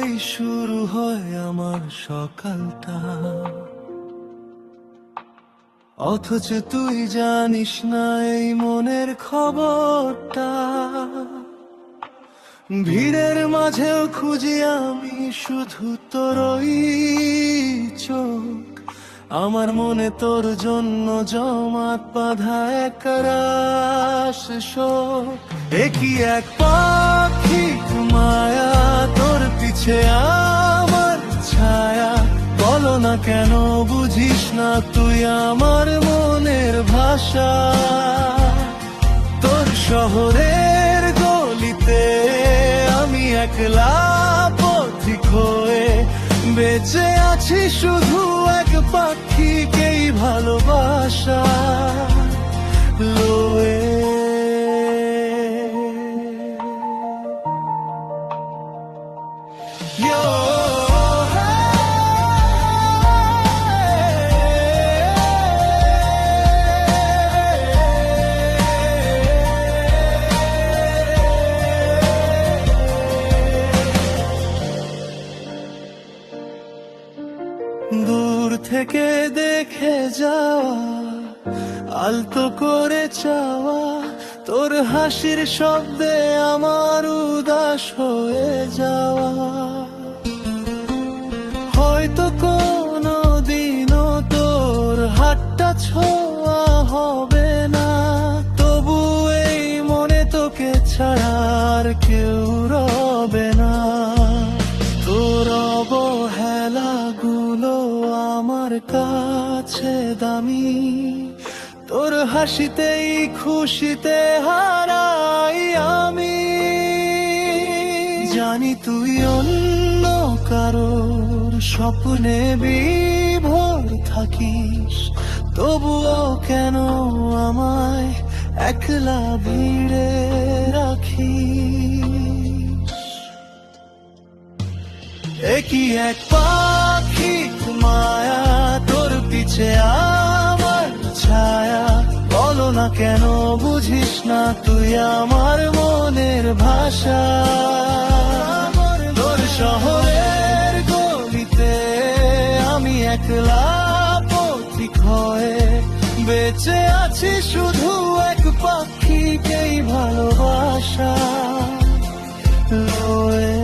দিয়েই শুরু হয় আমার সকালটা, অথচ তুই জানিস না এই মনের খবরটা। ভিড়ের মাঝেও খুঁজি আমি শুধু তোরই চোখ, আমার মনে তোর জন্য জমাট বাঁধা একরাশ শোক। একই এক পাখি মায়া, তোর পিছে আমার ছায়া, বলো না কেন বুঝিস না তুই আমার মনের ভাষা। তোর শহরের গলিতে আমি একলা পথিক হয়ে বেঁচে আছি শুধু এক পাখিকেই ভালোবাসা লয়ে। দূর থেকে দেখে যাওয়া, আলতো করে চাওয়া, তোর হাসির শব্দে আমার উদাস হয়ে যাওয়া। হয়তো কোনো দিনও তোর হাতটা ছোঁয়া হবে না, তবু এই মনে তোকে ছাড়া আর কেউ রবে না। তোর অবহেলাগুলো আমার কাছে দামি, তোর হাসিতেই খুশিতে হারাই আমি। জানি তুই অন্য কারোর স্বপ্নে বিভোর থাকিস, তবুও কেন আমায় একলা ভিড়ে রাখিস। একই এক পাখি মায়া, তোর পিছে আমার ছায়া, বলো না কেন বুঝিস না তুই আমার মনের ভাষা। তোর শহরের গলিতে আমি একলা পথিক হয়ে বেঁচে আছি শুধু এক পাখিকেই ভালোবাসা লয়ে।